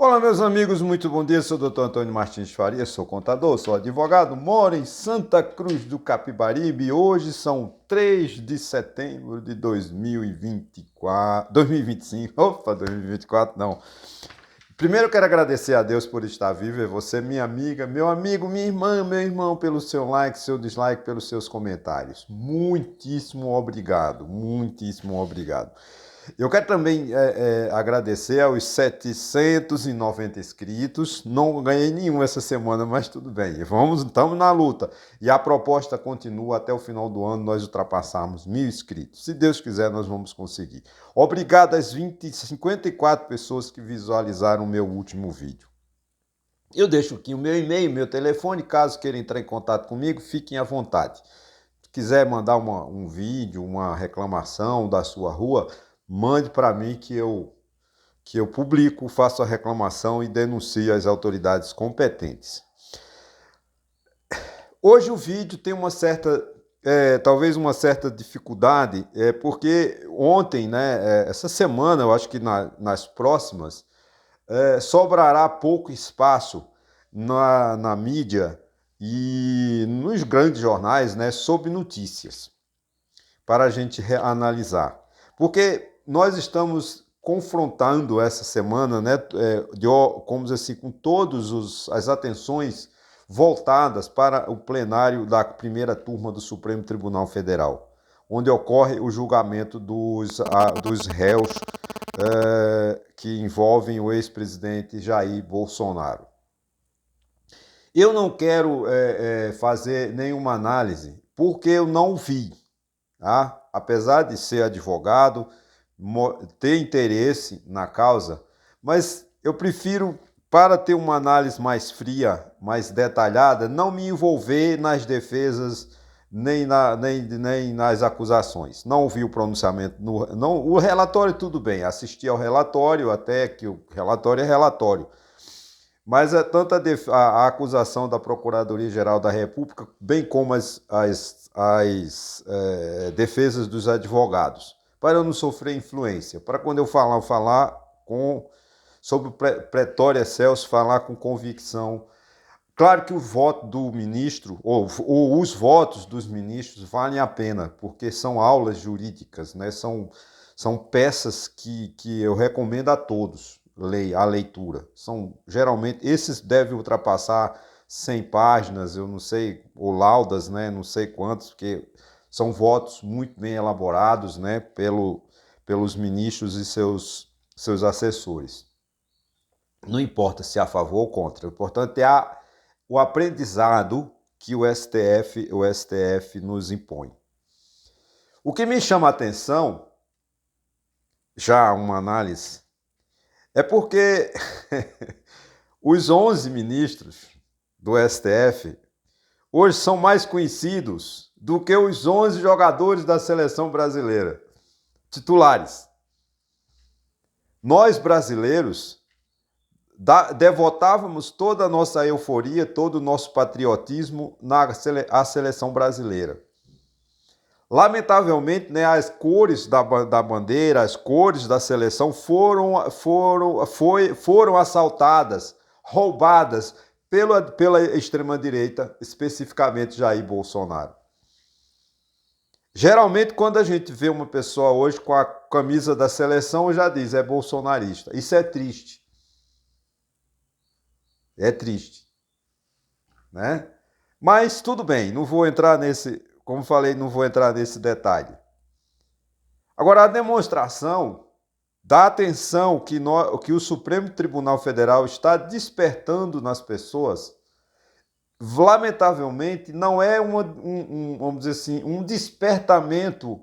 Olá, meus amigos, muito bom dia. Sou o Dr. Antônio Martins Faria, sou contador, sou advogado, moro em Santa Cruz do Capibaribe. Hoje são 3 de setembro de 2024, 2025. Opa, 2024 não. Primeiro eu quero agradecer a Deus por estar vivo, e você, minha amiga, meu amigo, minha irmã, meu irmão, pelo seu like, seu dislike, pelos seus comentários. Muitíssimo obrigado, muitíssimo obrigado. Eu quero também agradecer aos 790 inscritos. Não ganhei nenhum essa semana, mas tudo bem. Estamos na luta. E a proposta continua até o final do ano nós ultrapassarmos 1.000 inscritos. Se Deus quiser, nós vamos conseguir. Obrigado às 54 pessoas que visualizaram o meu último vídeo. Eu deixo aqui o meu e-mail, meu telefone. Caso queira entrar em contato comigo, fiquem à vontade. Se quiser mandar um vídeo, uma reclamação da sua rua, mande para mim que eu publico, faço a reclamação e denuncio as autoridades competentes. Hoje o vídeo tem uma certa, talvez uma certa dificuldade, porque ontem, né, essa semana, eu acho que nas próximas, sobrará pouco espaço na mídia e nos grandes jornais, né, sobre notícias, para a gente analisar. Porque nós estamos confrontando essa semana, né, como dizer assim, com todas as atenções voltadas para o plenário da primeira turma do Supremo Tribunal Federal, onde ocorre o julgamento dos réus que envolvem o ex-presidente Jair Bolsonaro. Eu não quero fazer nenhuma análise, porque eu não vi, tá? Apesar de ser advogado, ter interesse na causa, mas eu prefiro, para ter uma análise mais fria, mais detalhada, não me envolver nas defesas nem nas acusações. Não ouvi o pronunciamento, o relatório tudo bem, assisti ao relatório, até que o relatório é relatório, mas é tanto a acusação da Procuradoria-Geral da República, bem como as defesas dos advogados, para eu não sofrer influência, para quando eu falar sobre o Pretório Excelso, falar com convicção. Claro que o voto do ministro, ou os votos dos ministros valem a pena, porque são aulas jurídicas, né? São peças que eu recomendo a todos a leitura. Geralmente, esses devem ultrapassar 100 páginas, eu não sei, ou laudas, né? Não sei quantos, porque são votos muito bem elaborados, né? Pelos ministros e seus assessores. Não importa se é a favor ou contra, o importante é o aprendizado que o STF nos impõe. O que me chama a atenção, já uma análise, é porque os 11 ministros do STF hoje são mais conhecidos do que os 11 jogadores da seleção brasileira, titulares. Nós, brasileiros, devotávamos toda a nossa euforia, todo o nosso patriotismo à seleção brasileira. Lamentavelmente, né, as cores da bandeira, as cores da seleção foram assaltadas, roubadas pela extrema-direita, especificamente Jair Bolsonaro. Geralmente, quando a gente vê uma pessoa hoje com a camisa da seleção, já diz, é bolsonarista. Isso é triste. É triste, né? Mas tudo bem, não vou entrar como falei, não vou entrar nesse detalhe. Agora, a demonstração da atenção que o Supremo Tribunal Federal está despertando nas pessoas, lamentavelmente, não é vamos dizer assim, um despertamento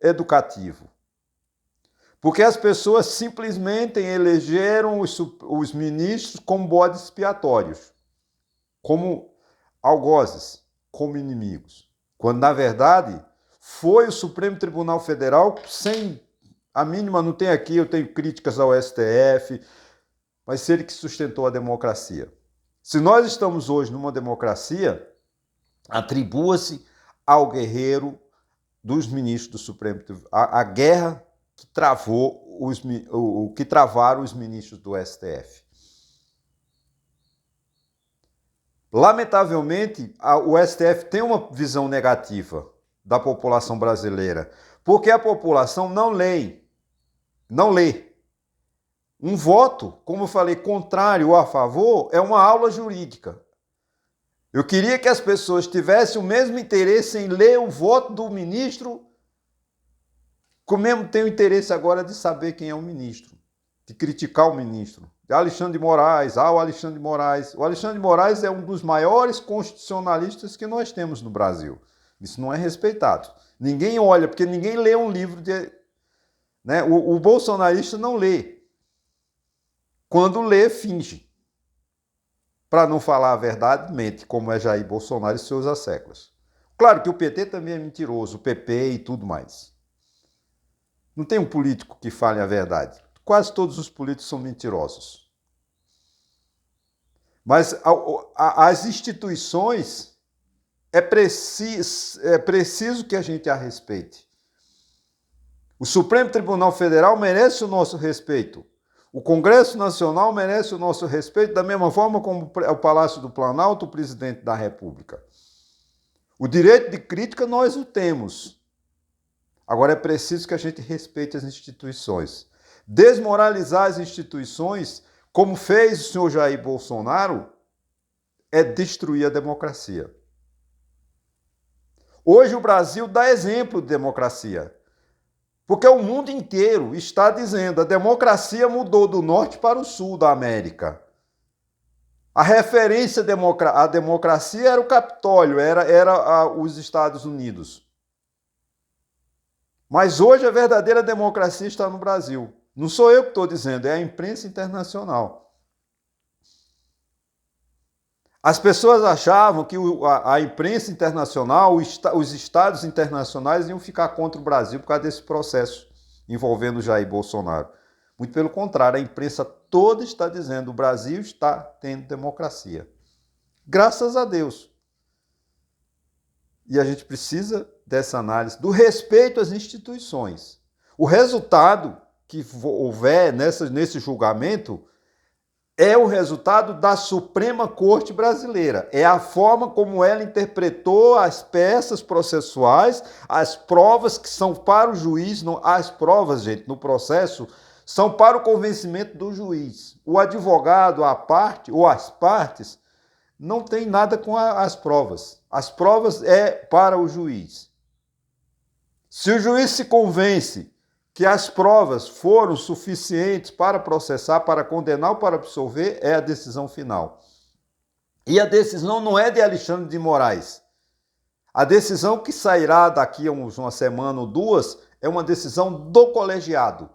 educativo. Porque as pessoas simplesmente elegeram os ministros como bodes expiatórios, como algozes, como inimigos. Quando, na verdade, foi o Supremo Tribunal Federal, sem a mínima, não tem aqui, eu tenho críticas ao STF, mas ele que sustentou a democracia. Se nós estamos hoje numa democracia, atribua-se ao guerreiro dos ministros do Supremo Tribunal, a guerra que travaram os ministros do STF. Lamentavelmente, o STF tem uma visão negativa da população brasileira, porque a população não lê. Não lê. Um voto, como eu falei, contrário ou a favor, é uma aula jurídica. Eu queria que as pessoas tivessem o mesmo interesse em ler o voto do ministro, como mesmo tenho interesse agora de saber quem é o ministro, de criticar o ministro. De Alexandre de Moraes, o Alexandre de Moraes. O Alexandre de Moraes é um dos maiores constitucionalistas que nós temos no Brasil. Isso não é respeitado. Ninguém olha, porque ninguém lê um livro de... Né? O bolsonarista não lê. Quando lê, finge. Para não falar a verdade, mente, como é Jair Bolsonaro e seus asséculos. Claro que o PT também é mentiroso, o PP e tudo mais. Não tem um político que fale a verdade. Quase todos os políticos são mentirosos. Mas as instituições, é preciso que a gente a respeite. O Supremo Tribunal Federal merece o nosso respeito. O Congresso Nacional merece o nosso respeito, da mesma forma como o Palácio do Planalto, o presidente da República. O direito de crítica nós o temos. Agora é preciso que a gente respeite as instituições. Desmoralizar as instituições, como fez o senhor Jair Bolsonaro, é destruir a democracia. Hoje o Brasil dá exemplo de democracia. Porque o mundo inteiro está dizendo, a democracia mudou do norte para o sul da América. A referência à democracia era o Capitólio, era os Estados Unidos. Mas hoje a verdadeira democracia está no Brasil. Não sou eu que estou dizendo, é a imprensa internacional. As pessoas achavam que a imprensa internacional, os estados internacionais iam ficar contra o Brasil por causa desse processo envolvendo Jair Bolsonaro. Muito pelo contrário, a imprensa toda está dizendo que o Brasil está tendo democracia. Graças a Deus. E a gente precisa dessa análise, do respeito às instituições. O resultado que houver nesse julgamento é o resultado da Suprema Corte Brasileira. É a forma como ela interpretou as peças processuais, as provas que são para o juiz, as provas, gente, no processo, são para o convencimento do juiz. O advogado, a parte ou as partes, não tem nada com as provas. As provas é para o juiz. Se o juiz se convence que as provas foram suficientes para processar, para condenar ou para absolver, é a decisão final. E a decisão não é de Alexandre de Moraes. A decisão que sairá daqui a uma semana ou duas é uma decisão do colegiado,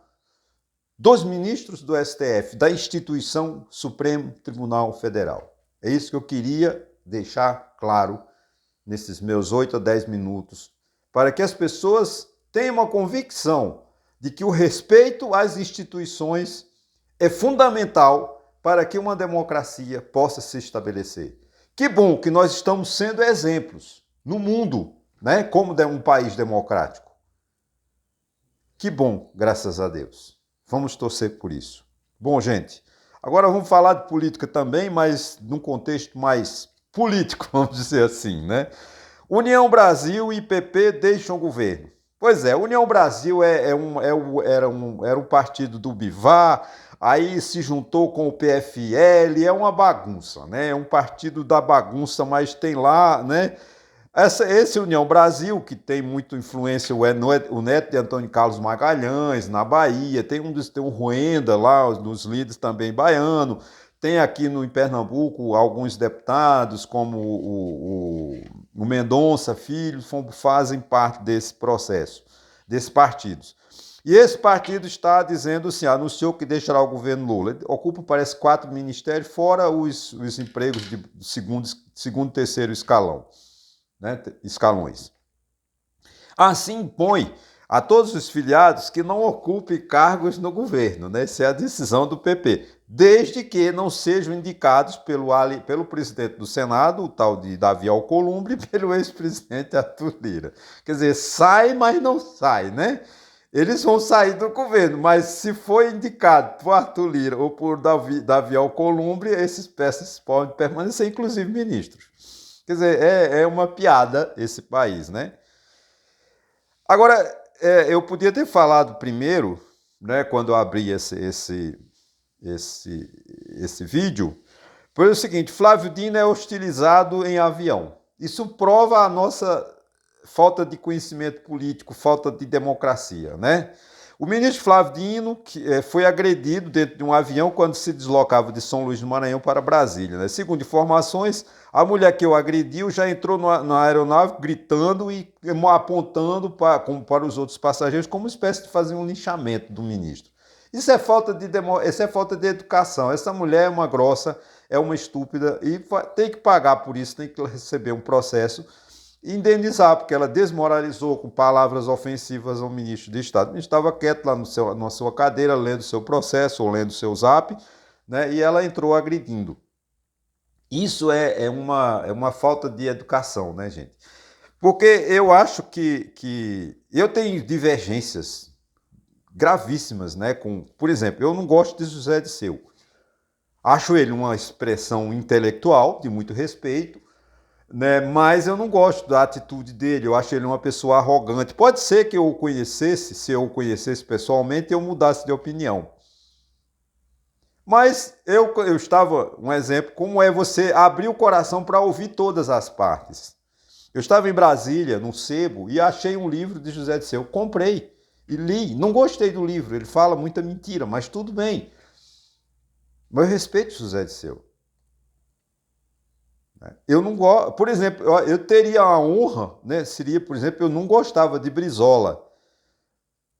dos ministros do STF, da instituição Supremo Tribunal Federal. É isso que eu queria deixar claro nesses meus 8 a 10 minutos, para que as pessoas tenham uma convicção de que o respeito às instituições é fundamental para que uma democracia possa se estabelecer. Que bom que nós estamos sendo exemplos no mundo, né, como um país democrático. Que bom, graças a Deus. Vamos torcer por isso. Bom, gente, agora vamos falar de política também, mas num contexto mais político, vamos dizer assim, né? União Brasil e PP deixam o governo. Pois é, União Brasil era um partido do Bivar, aí se juntou com o PFL, é uma bagunça, né? É um partido da bagunça, mas tem lá, né? Esse União Brasil, que tem muita influência, o neto de Antônio Carlos Magalhães, na Bahia, tem o Ruenda lá, dos líderes também baiano, tem aqui em Pernambuco alguns deputados, como o Mendonça Filho, fazem parte desse processo, desses partidos. E esse partido está dizendo assim, anunciou que deixará o governo Lula. Ele ocupa, parece, 4 ministérios, fora os empregos de segundo e terceiro escalão, né, escalões. Assim impõe a todos os filiados que não ocupem cargos no governo, né? Essa é a decisão do PP, desde que não sejam indicados pelo presidente do Senado, o tal de Davi Alcolumbre, e pelo ex-presidente Arthur Lira. Quer dizer, sai, mas não sai, né? eles vão sair do governo, mas se for indicado por Arthur Lira ou por Davi Alcolumbre, esses podem permanecer, inclusive ministros. Quer dizer, é uma piada esse país, né? Agora, eu podia ter falado primeiro, né, quando eu abri esse vídeo, foi o seguinte: Flávio Dino é hostilizado em avião. Isso prova a nossa falta de conhecimento político, falta de democracia, né? O ministro Flávio Dino foi agredido dentro de um avião quando se deslocava de São Luís do Maranhão para Brasília, né? Segundo informações, a mulher que o agrediu já entrou na aeronave gritando e apontando para os outros passageiros como uma espécie de fazer um linchamento do ministro. Isso é falta de educação. Essa mulher é uma grossa, é uma estúpida e tem que pagar por isso, tem que receber um processo e indenizar, porque ela desmoralizou com palavras ofensivas ao ministro de Estado. O ministro estava quieto lá na sua cadeira, lendo o seu processo ou lendo o seu zap, né, e ela entrou agredindo. Isso é uma falta de educação, né, gente? Porque eu acho que eu tenho divergências gravíssimas, né? Por exemplo, eu não gosto de José Dirceu. Acho ele uma expressão intelectual de muito respeito, né? Mas eu não gosto da atitude dele. Eu acho ele uma pessoa arrogante. Pode ser que eu o conhecesse, se eu o conhecesse pessoalmente, eu mudasse de opinião. Mas eu estava, um exemplo, como é você abrir o coração para ouvir todas as partes. Eu estava em Brasília, no Sebo, e achei um livro de José Dirceu. Comprei e li. Não gostei do livro, ele fala muita mentira, mas tudo bem. Mas eu respeito José Dirceu. Eu não gosto, por exemplo, eu teria a honra, né? Seria, por exemplo, eu não gostava de Brizola.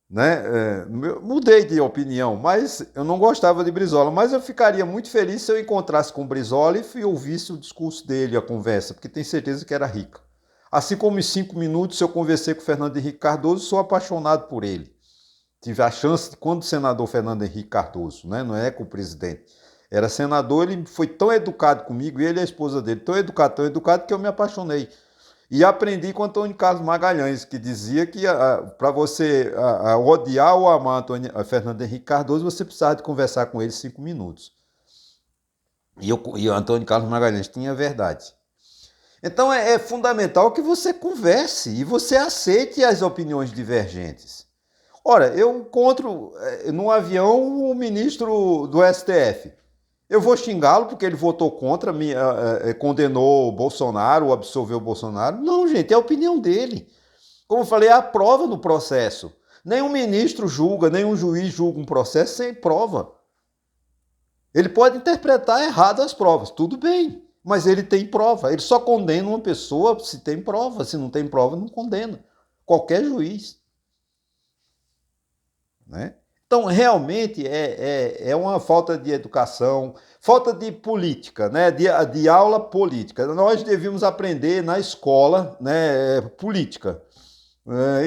Né? Mudei de opinião, mas eu não gostava de Brizola, mas eu ficaria muito feliz se eu encontrasse com o Brizola e ouvisse o discurso dele, a conversa, porque tenho certeza que era rica. Assim como em 5 minutos eu conversei com o Fernando Henrique Cardoso, sou apaixonado por ele. Tive a chance, quando o senador Fernando Henrique Cardoso, né, não é com o presidente, era senador, ele foi tão educado comigo, ele e a esposa dele, tão educado, que eu me apaixonei. E aprendi com Antônio Carlos Magalhães, que dizia que para você odiar ou amar Fernando Henrique Cardoso, você precisava de conversar com ele 5 minutos. E o Antônio Carlos Magalhães tinha verdade. Então é fundamental que você converse e você aceite as opiniões divergentes. Ora, eu encontro num avião o ministro do STF. Eu vou xingá-lo porque ele votou contra, condenou o Bolsonaro, ou absolveu o Bolsonaro. Não, gente, é a opinião dele. Como eu falei, há prova no processo. Nenhum ministro julga, nenhum juiz julga um processo sem prova. Ele pode interpretar errado as provas, tudo bem, mas ele tem prova. Ele só condena uma pessoa se tem prova. Se não tem prova, não condena. Qualquer juiz. Né? Então, realmente é uma falta de educação, falta de política, né? de aula política. Nós devíamos aprender na escola, né, política,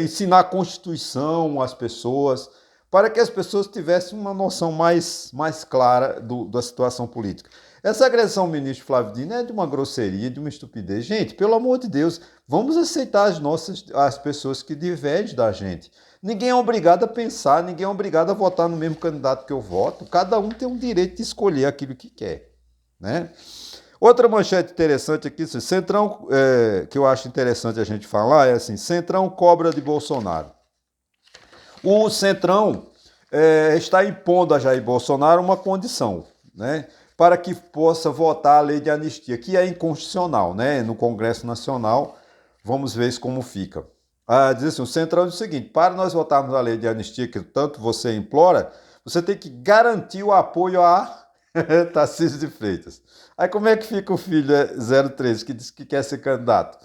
ensinar a Constituição às pessoas, para que as pessoas tivessem uma noção mais clara da situação política. Essa agressão ao ministro Flávio Dino é de uma grosseria, de uma estupidez. Gente, pelo amor de Deus, vamos aceitar as pessoas que divergem da gente. Ninguém é obrigado a pensar, ninguém é obrigado a votar no mesmo candidato que eu voto. Cada um tem o direito de escolher aquilo que quer. Né? Outra manchete interessante aqui, Centrão, que eu acho interessante a gente falar, é assim: Centrão cobra de Bolsonaro. O Centrão está impondo a Jair Bolsonaro uma condição, né, para que possa votar a lei de anistia, que é inconstitucional, né, no Congresso Nacional. Vamos ver isso como fica. Diz assim, o Centrão diz o seguinte: para nós votarmos a lei de anistia que tanto você implora, você tem que garantir o apoio a Tarcísio de Freitas. Aí como é que fica o filho 013, que diz que quer ser candidato?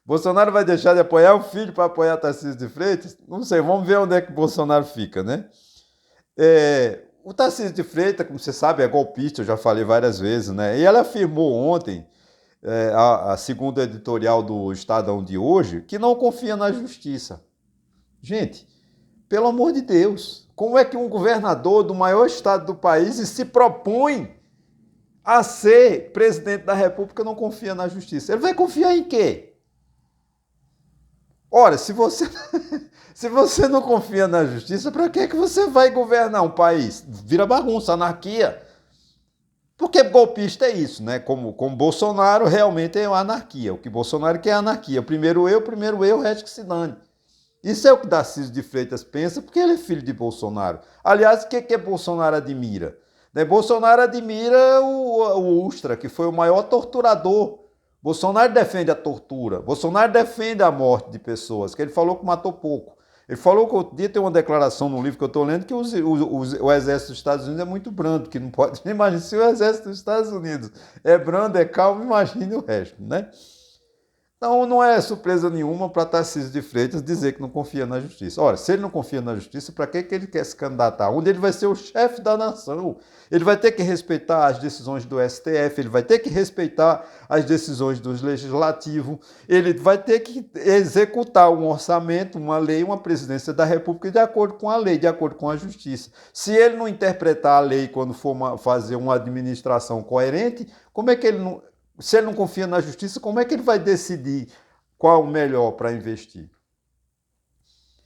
Bolsonaro vai deixar de apoiar o filho para apoiar Tarcísio de Freitas? Não sei, vamos ver onde é que o Bolsonaro fica, né? O Tarcísio de Freitas, como você sabe, é golpista, eu já falei várias vezes, né? E ela afirmou ontem, a segunda editorial do Estadão de hoje, que não confia na justiça. Gente, pelo amor de Deus, como é que um governador do maior estado do país se propõe a ser presidente da República não confia na justiça? Ele vai confiar em quê? Ora, se você, se você não confia na justiça, para que você vai governar um país? Vira bagunça, anarquia. Porque golpista é isso, né? Como Bolsonaro realmente é uma anarquia. O que Bolsonaro quer é anarquia. Primeiro eu, o resto que se dane. Isso é o que Darcísio de Freitas pensa, porque ele é filho de Bolsonaro. Aliás, o que Bolsonaro admira? Né? Bolsonaro admira o Ustra, que foi o maior torturador. Bolsonaro defende a tortura. Bolsonaro defende a morte de pessoas, que ele falou que matou pouco. Ele falou que outro dia tem uma declaração no livro que eu estou lendo que o exército dos Estados Unidos é muito brando, que não pode. Imagina, se o exército dos Estados Unidos é brando, é calmo, imagine o resto, né? Então não é surpresa nenhuma para Tarcísio de Freitas dizer que não confia na justiça. Ora, se ele não confia na justiça, para que ele quer se candidatar? Onde ele vai ser o chefe da nação? Ele vai ter que respeitar as decisões do STF, ele vai ter que respeitar as decisões do Legislativo, ele vai ter que executar um orçamento, uma lei, uma presidência da República de acordo com a lei, de acordo com a justiça. Se ele não interpretar a lei quando for fazer uma administração coerente, como é que ele não... Se ele não confia na justiça, como é que ele vai decidir qual é o melhor para investir?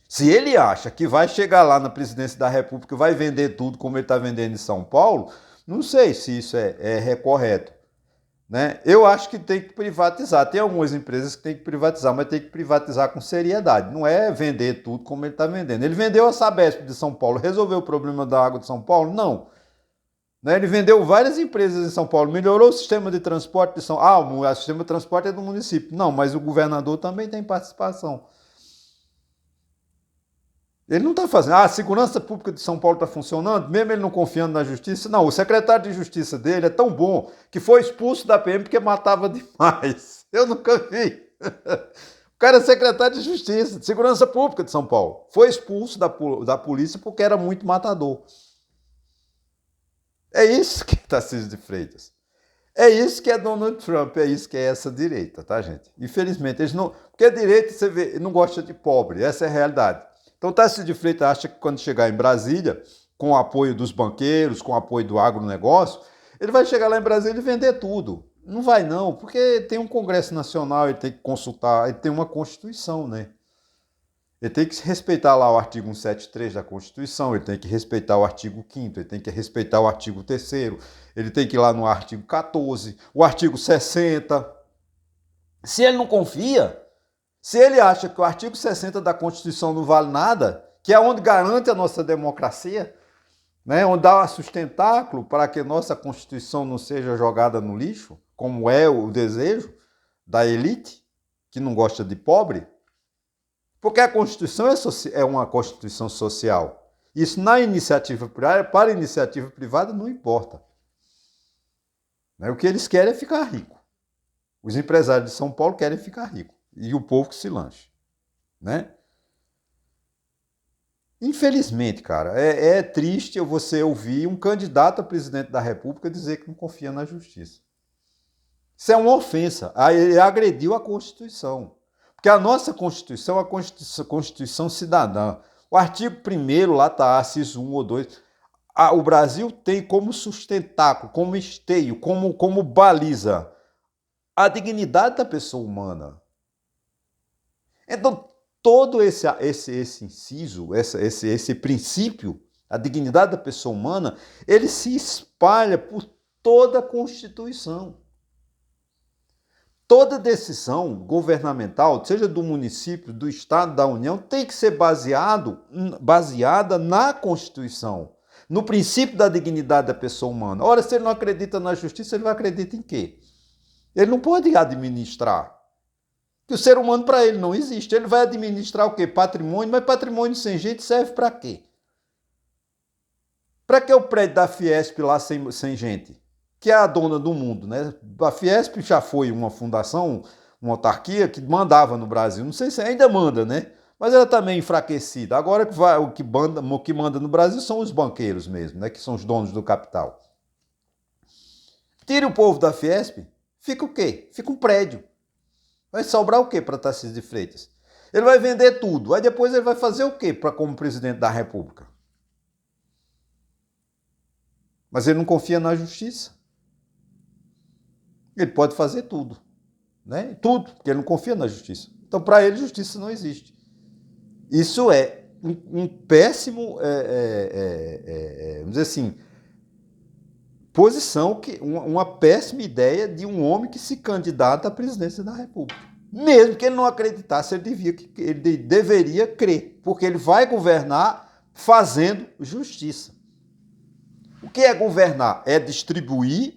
Se ele acha que vai chegar lá na presidência da República e vai vender tudo como ele está vendendo em São Paulo, não sei se isso é correto. Né? Eu acho que tem que privatizar. Tem algumas empresas que tem que privatizar, mas tem que privatizar com seriedade. Não é vender tudo como ele está vendendo. Ele vendeu a Sabesp de São Paulo, resolveu o problema da água de São Paulo? Não. Ele vendeu várias empresas em São Paulo, melhorou o sistema de transporte de São Paulo. O sistema de transporte é do município. Não, mas o governador também tem participação. Ele não está fazendo. A segurança pública de São Paulo está funcionando, mesmo ele não confiando na justiça. Não, o secretário de justiça dele é tão bom que foi expulso da PM porque matava demais. Eu nunca vi. O cara é secretário de justiça, de segurança pública de São Paulo. Foi expulso da polícia porque era muito matador. É isso que é Tarcísio de Freitas. É isso que é Donald Trump, é isso que é essa direita, tá, gente? Infelizmente, eles não. Porque a direita, você vê, não gosta de pobre, essa é a realidade. Então, Tarcísio de Freitas acha que quando chegar em Brasília, com o apoio dos banqueiros, com o apoio do agronegócio, ele vai chegar lá em Brasília e vender tudo. Não vai, não, porque tem um Congresso Nacional, ele tem que consultar, ele tem uma Constituição, né? Ele tem que respeitar lá o artigo 173 da Constituição, ele tem que respeitar o artigo 5º, ele tem que respeitar o artigo 3º, ele tem que ir lá no artigo 14, o artigo 60. Se ele não confia, se ele acha que o artigo 60 da Constituição não vale nada, que é onde garante a nossa democracia, né, onde dá um sustentáculo para que nossa Constituição não seja jogada no lixo, como é o desejo da elite, que não gosta de pobre, porque a Constituição é uma Constituição social. Isso na iniciativa privada, para a iniciativa privada não importa. O que eles querem é ficar rico. Os empresários de São Paulo querem ficar rico. E o povo que se lanche. Né? Infelizmente, cara, é triste você ouvir um candidato a presidente da República dizer que não confia na justiça. Isso é uma ofensa. Ele agrediu a Constituição. Porque a nossa Constituição é a Constituição cidadã. O artigo 1º, lá está, inciso 1 ou 2, o Brasil tem como sustentáculo, como esteio, como baliza a dignidade da pessoa humana. Então, todo esse inciso, esse princípio, a dignidade da pessoa humana, ele se espalha por toda a Constituição. Toda decisão governamental, seja do município, do Estado, da União, tem que ser baseada na Constituição, no princípio da dignidade da pessoa humana. Ora, se ele não acredita na justiça, ele vai acreditar em quê? Ele não pode administrar. Porque o ser humano, para ele, não existe. Ele vai administrar o quê? Patrimônio, mas patrimônio sem gente serve para quê? Para que o prédio da Fiesp lá sem gente? Que é a dona do mundo, né? A Fiesp já foi uma fundação, uma autarquia que mandava no Brasil. Não sei se ainda manda, né? Mas ela está meio enfraquecida. Agora o que manda no Brasil são os banqueiros mesmo, né? Que são os donos do capital. Tira o povo da Fiesp, fica o quê? Fica um prédio. Vai sobrar o quê para Tarcísio de Freitas? Ele vai vender tudo. Aí depois ele vai fazer o quê como presidente da República? Mas ele não confia na justiça. Ele pode fazer tudo, né? Tudo, porque ele não confia na justiça. Então, para ele, justiça não existe. Isso é um péssimo, vamos dizer assim, posição, uma péssima ideia de um homem que se candidata à presidência da República. Mesmo que ele não acreditasse, ele deveria crer, porque ele vai governar fazendo justiça. O que é governar? É distribuir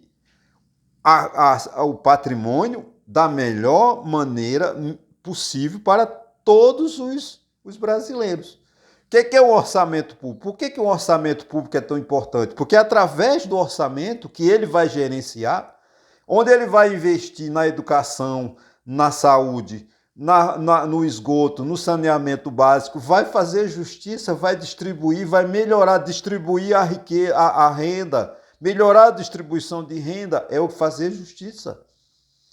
o patrimônio da melhor maneira possível para todos os brasileiros. O que é o orçamento público? Por que o orçamento público é tão importante? Porque é através do orçamento que ele vai gerenciar, onde ele vai investir na educação, na saúde, no esgoto, no saneamento básico, vai fazer justiça, vai distribuir, vai melhorar, distribuir a riqueza, a renda, melhorar a distribuição de renda, é o fazer justiça.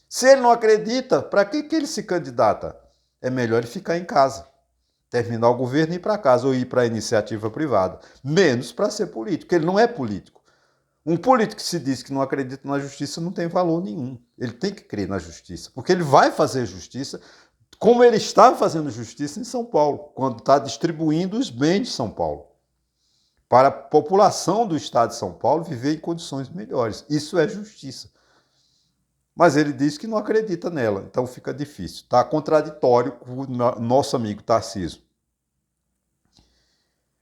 Se ele não acredita, para que ele se candidata? É melhor ele ficar em casa, terminar o governo e ir para casa, ou ir para a iniciativa privada, menos para ser político, ele não é político. Um político que se diz que não acredita na justiça não tem valor nenhum. Ele tem que crer na justiça, porque ele vai fazer justiça como ele está fazendo justiça em São Paulo, quando está distribuindo os bens de São Paulo, para a população do estado de São Paulo viver em condições melhores. Isso é justiça. Mas ele diz que não acredita nela, então fica difícil. Está contraditório com o nosso amigo Tarcísio.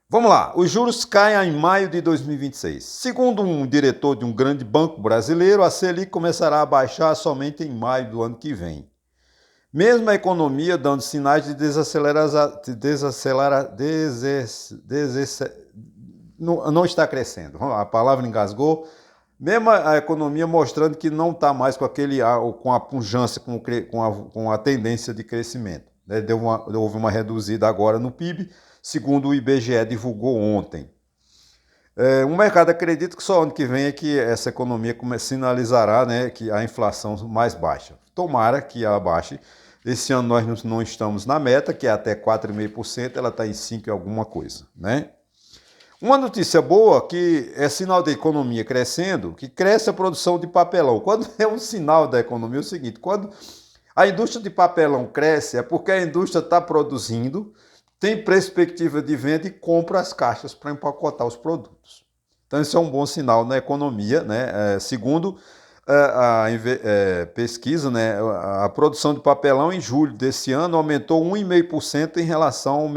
Vamos lá, os juros caem em maio de 2026. Segundo um diretor de um grande banco brasileiro, a Selic começará a baixar somente em maio do ano que vem. Mesmo a economia dando sinais de não está crescendo. A palavra engasgou. Mesmo a economia mostrando que não está mais com a pujança, com a tendência de crescimento. Houve uma reduzida agora no PIB, segundo o IBGE divulgou ontem. O mercado acredita que só ano que vem é que essa economia sinalizará, né, que a inflação mais baixa. Tomara que ela baixe. Esse ano nós não estamos na meta, que é até 4,5%, ela está em 5% e alguma coisa, né? Uma notícia boa que é sinal da economia crescendo, que cresce a produção de papelão. Quando é um sinal da economia, é o seguinte, quando a indústria de papelão cresce, é porque a indústria está produzindo, tem perspectiva de venda e compra as caixas para empacotar os produtos. Então, isso é um bom sinal na economia, né? Segundo a pesquisa, né? A produção de papelão em julho desse ano aumentou 1,5% em relação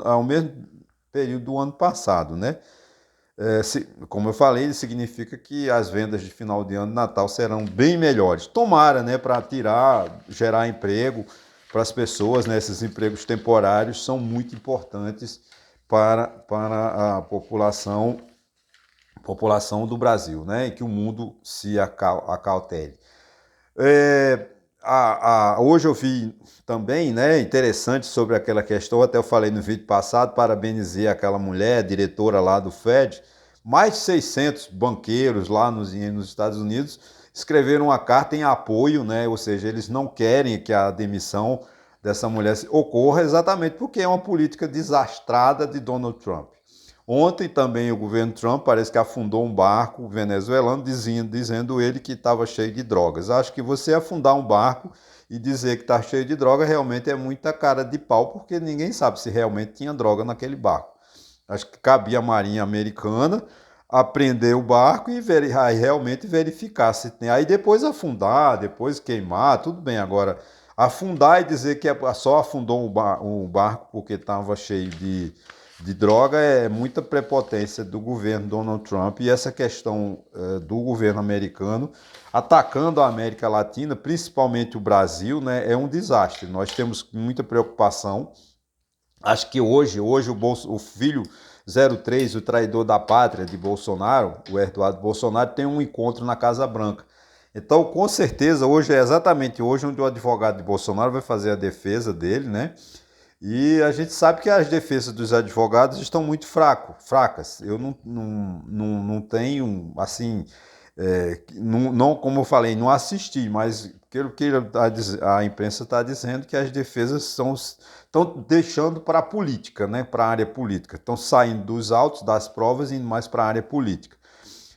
ao mesmo período do ano passado, né? Como eu falei, significa que as vendas de final de ano, Natal, serão bem melhores. Tomara, né? Para gerar emprego para as pessoas, né? Esses empregos temporários são muito importantes para a população do Brasil, né? E que o mundo se acautele. Hoje eu vi também, né, interessante sobre aquela questão, até eu falei no vídeo passado, parabenizei aquela mulher, diretora lá do Fed, mais de 600 banqueiros lá nos Estados Unidos escreveram uma carta em apoio, né, ou seja, eles não querem que a demissão dessa mulher ocorra exatamente porque é uma política desastrada de Donald Trump. Ontem também o governo Trump parece que afundou um barco venezuelano dizendo ele que estava cheio de drogas. Acho que você afundar um barco e dizer que está cheio de droga realmente é muita cara de pau, porque ninguém sabe se realmente tinha droga naquele barco. Acho que cabia a Marinha Americana apreender o barco e realmente verificar se tem. Aí depois afundar, depois queimar, tudo bem. Agora, afundar e dizer que só afundou o barco porque estava cheio de droga é muita prepotência do governo Donald Trump, e essa questão do governo americano atacando a América Latina, principalmente o Brasil, né, é um desastre. Nós temos muita preocupação. Acho que hoje o filho 03, o traidor da pátria de Bolsonaro, o Eduardo Bolsonaro, tem um encontro na Casa Branca. Então, com certeza, hoje é exatamente hoje onde o advogado de Bolsonaro vai fazer a defesa dele, né? E a gente sabe que as defesas dos advogados estão muito fracas. Eu não tenho, assim, não, como eu falei, não assisti, mas pelo que a imprensa está dizendo, que as defesas estão deixando para a política, né, para a área política. Estão saindo dos autos, das provas e indo mais para a área política.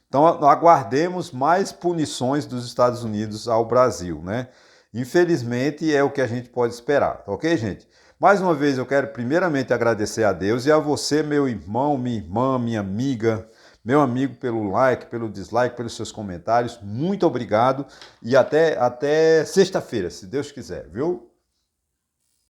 Então, aguardemos mais punições dos Estados Unidos ao Brasil, né? Infelizmente, é o que a gente pode esperar, tá ok, gente? Mais uma vez, eu quero primeiramente agradecer a Deus e a você, meu irmão, minha irmã, minha amiga, meu amigo, pelo like, pelo dislike, pelos seus comentários. Muito obrigado e até sexta-feira, se Deus quiser, viu?